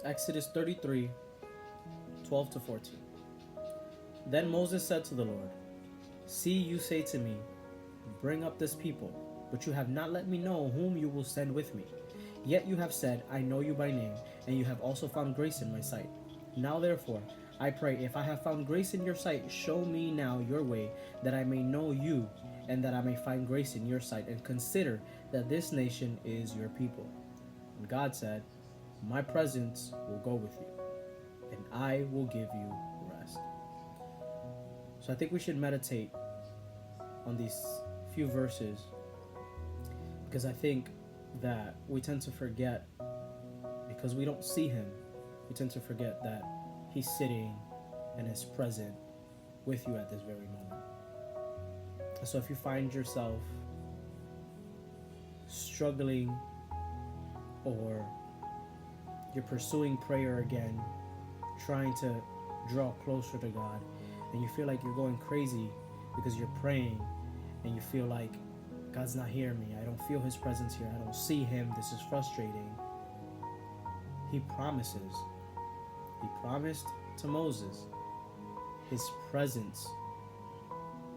Exodus 33, 12 to 14. Then Moses said to the Lord, "See, you say to me, 'Bring up this people,' but you have not let me know whom you will send with me. Yet you have said, 'I know you by name, and you have also found grace in my sight.' Now therefore, I pray, if I have found grace in your sight, show me now your way, that I may know you, and that I may find grace in your sight, and consider that this nation is your people." And God said, "My presence will go with you, and I will give you rest." So I think we should meditate on these few verses, because I think that we tend to forget, because we don't see him, we tend to forget that he's sitting and is present with you at this very moment. And so if you find yourself struggling, or you're pursuing prayer again, trying to draw closer to God, and you feel like you're going crazy because you're praying and you feel like God's not hearing me, I don't feel his presence here, I don't see him, this is frustrating. He promised to Moses his presence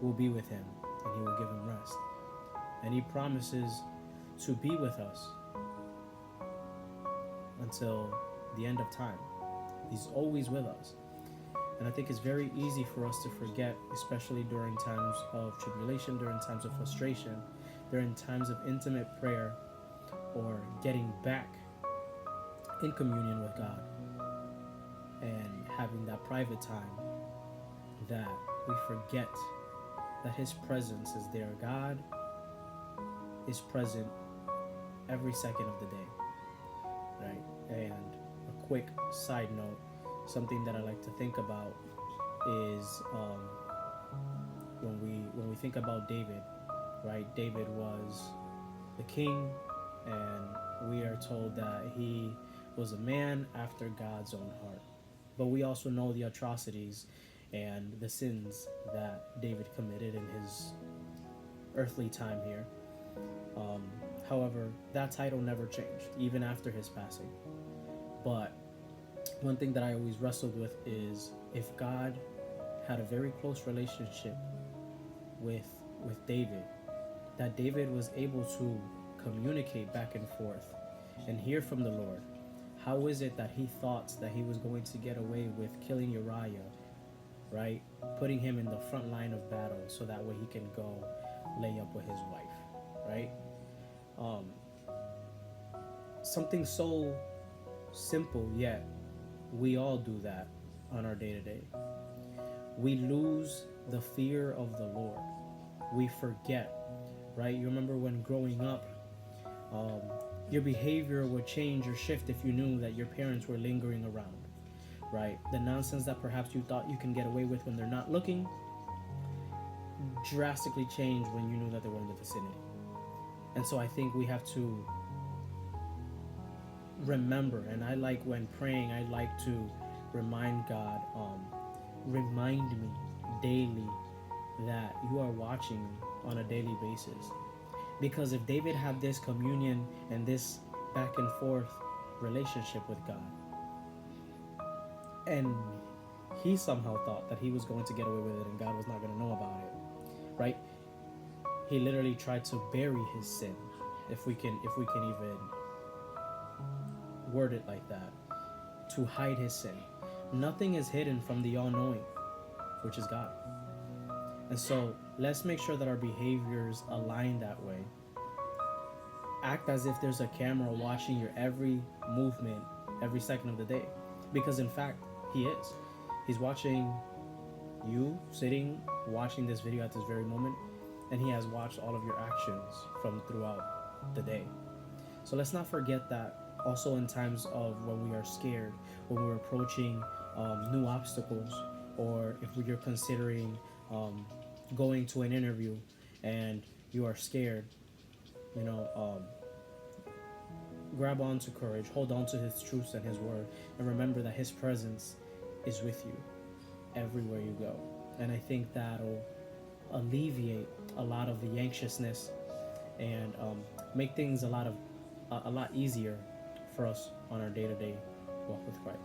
will be with him and he will give him rest. And he promises to be with us until the end of time. He's always with us. And I think it's very easy for us to forget, especially during times of tribulation, during times of frustration, during times of intimate prayer, or getting back in communion with God and having that private time, that we forget that his presence is there. God is present every second of the day, right? And a quick side note, something that I like to think about is when we think about David, right? David was the king, and we are told that he was a man after God's own heart. But we also know the atrocities and the sins that David committed in his earthly time here. However, that title never changed, even after his passing. But one thing that I always wrestled with is, if God had a very close relationship with David, that David was able to communicate back and forth and hear from the Lord, how is it that he thought that he was going to get away with killing Uriah, right? Putting him in the front line of battle so that way he can go lay up with his wife, right? Something so simple, yet we all do that on our day-to-day. We lose the fear of the Lord. We forget, right? You remember when growing up, your behavior would change or shift if you knew that your parents were lingering around, right? The nonsense that perhaps you thought you can get away with when they're not looking drastically changed when you knew that they were in the vicinity. And so I think we have to remember, and I like when praying, I like to remind God, remind me daily that you are watching me on a daily basis. Because if David had this communion and this back and forth relationship with God, and he somehow thought that he was going to get away with it and God was not going to know about it, right? He literally tried to bury his sin, if we can even word it like that, to hide his sin. Nothing is hidden from the all-knowing, which is God. And so let's make sure that our behaviors align that way. Act as if there's a camera watching your every movement, every second of the day. Because in fact, he is. He's watching you sitting, watching this video at this very moment, and he has watched all of your actions from throughout the day. So let's not forget that. Also in times of when we are scared, when we're approaching new obstacles, or if you're considering going to an interview and you are scared, grab on to courage, hold on to his truths and his word, and remember that his presence is with you everywhere you go. And I think that'll alleviate a lot of the anxiousness and make things a lot easier for us on our day-to-day walk with Christ.